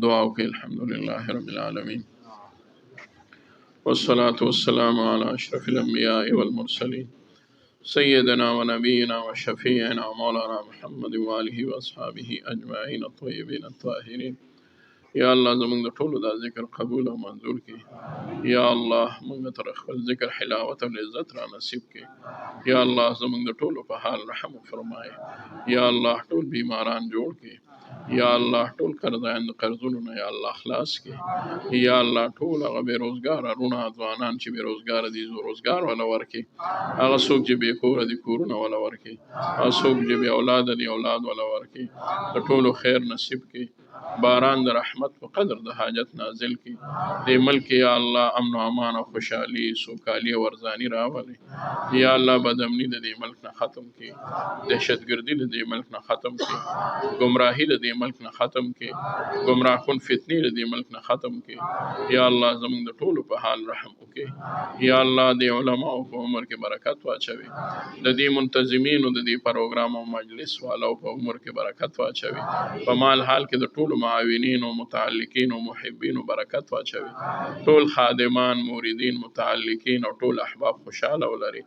دعا وکړئ. الحمدلله رب العالمین والصلاة والسلام على أشرف الأنبياء والمرسلين سيدنا ونبينا وشفيعنا مولانا محمد وآله وأصحابه أجمعين الطيبين الطاهرين. یا الله زمونږ د ټولو دا ذکر قبول او منظور کړي. یا الله موږ تر خپل ذکر حلاوت او لذت را نصیب کړي. یا الله زمونږ د ټولو په حال رحم فرمایي. یا الله ټول بیماران جوړ کړي. یا الله ټول قرضیان د قرضونو نه یا الله خلاص کړي. یا الله ټول هغه بې روزګاره رونه ځوانان چې بې روزګاره دي روزګار ولا ورکړي. هغه څوک چې بې کوره دي کورونه ولا ورکړي. هغه څوک چې بې اولاده دي اولاد ولا ورکړي. د ټولو خیر نصیب کړي. باران د رحمت په قدر د حاجت نازل کړي. د ملک یا الله امن و امان او خوشحالي سوکالي او ورزاني راولي. یا الله بدامني د دې ملک نه ختم کړي. دهشتګردي د دې ملک نه ختم کړي. گمراهي د دې ملک نه ختم کړي. گمراه کن فتنې د دې ملک نه ختم کړي. یا الله زموږ د ټولو په حال رحم وکړي. یا الله د علماء په عمر کې برکت واچوي. د دې منتظمینو د دې پروګرام او مجلس والو په عمر کې برکت واچوي. په مال حال کې د ټولو معاونین او متعلقین او محبین برکت واچوي. ټول خادمان موریدین متعلقین او ټول احباب خوشاله ولري.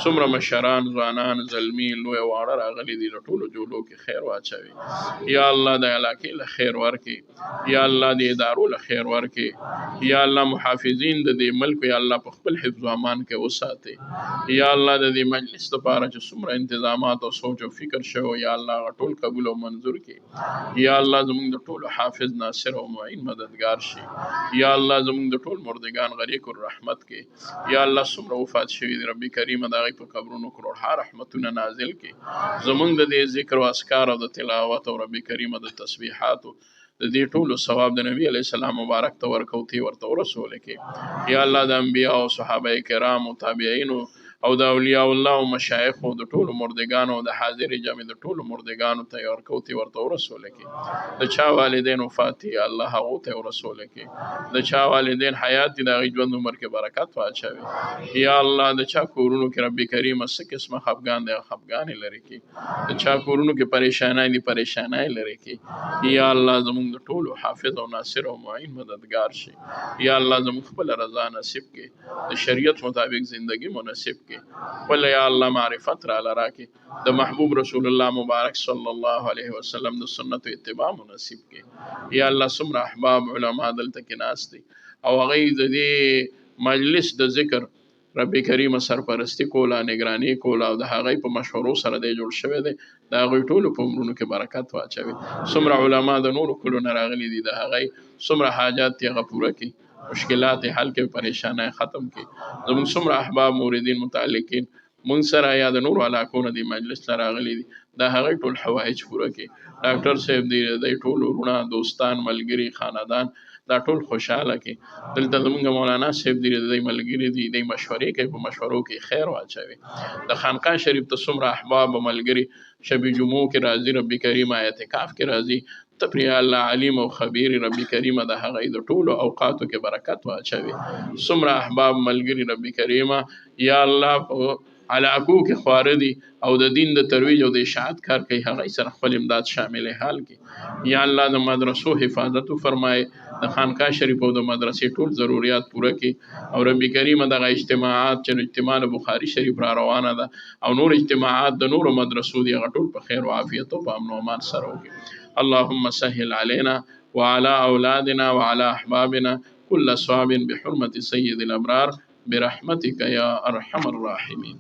څومره مشران ځوانان زلمی لوی واړه راغلي دي د ټولو جوړو کې خیر واچوي. یا الله د علاقې له خیر ورکړي. یا الله د ادارو له خیر ورکړي. یا الله محافظین د دې ملک یا الله په خپل حفظ و امان کې وساتي. یا الله د دې مجلس لپاره چې څومره انتظامات او سوچ او فکر شوی یا الله ټول قبول او منظور کړي. یا الله زموږ د ټولو حافظ ناصر او معین مددگار شي. یا الله زموږ د ټول مردگان غریق الرحمت کې. یا الله څومره وفات شوي دي رب کریم د هغوی په قبرونو کروڑها رحمتونه نازل کړي. زموږ د دې ذکر او اذکار او د تلاوت او رب کریم د تسبیحاتو د دې ټولو ثواب د نبی علیه السلام مبارک ته ورکوتی ورته ورسول کې. یا الله د انبیاء او صحابه کرام او تابعین او د اولیاء الله او مشایخ او د ټولو مردگانو او د حاضر جمع د ټولو مردگانو ته ورکوتی ورته ورسول کې. د چا والدین وفات دي الله هغو ته ورسول کې. د چا والدین حیات دي د هغوی ژوند عمر کې برکت واچوي. یا الله د چا کورونو کې رب کریم څه قسمه خفګان دی خفګانې لرې کړي. د چا کورونو کې پریشانای دي پریشانای لرې کړي. یا الله زموږ د ټولو حافظ او ناصر او معین مددگار شي. یا الله زموږ خپل رضا نصیب کړي. د شریعت مطابق زندگی مو نصیب کړي. ول یا الله معرفت را لراکې. د محبوب رسول الله مبارک صلی الله علیه وسلم د سنت اتباع نصیب کړي. یا الله څومره احباب علما دلته کې ناست دي او هغوی د دې مجلس د ذکر رب کریم سرپرستی کوله نگرانی کوله او د هغوی په مشورو سره دی جوړ شوی دی. د هغوی ټولو په عمرونو کې برکت واچوي. څومره علما د نورو کلونو راغلي دي د هغوی څومره حاجات یې هغه پوره کړي. مشکلات حل کې پریشانای ختم کړي. زموږ څومره احباب موریدین متعلقین مونږ سره یا د نورو علاقو نه دې مجلس ته راغلي دي د هغوی ټول حوایج پوره کړي. ډاکټر صاحب دی د ټول وروڼه دوستان ملګري خاندان دا ټول خوشحاله کړي. دلته زموږ مولانا صاحب دی د ملګري دي د مشورې کوي په مشورو کې خیر واچوي. د خانقاه شریف ته څومره احباب ملګري شب جمعو کې راځي رب کریم اعتکاف کې راځي. تپری الله علیم او خبیر رب کریم د هغوی د ټولو اوقاتو کې برکت واچوي. څومره احباب ملګري رب کریم یا الله په علاقو کې خواره دي او د دین د ترویج او د اشاعت کار کوي هغوی سره خپل امداد شامل حال کړي. یا الله د مدرسو حفاظت فرمایي. د خانقاه شریف او د مدرسې ټول ضروریات پوره کړي. او رب کریم دغه اجتماعات چې اجتماع بخاري شریف را روانه ده او نور اجتماعات د نورو مدرسو دي هغه ټول په خیر او عافیت او په امن و امان سره وکړي. اللهم سهل علينا وعلى أولادنا وعلى أحبابنا كل صعب بحرمة سيد الأبرار برحمتك يا أرحم الراحمين.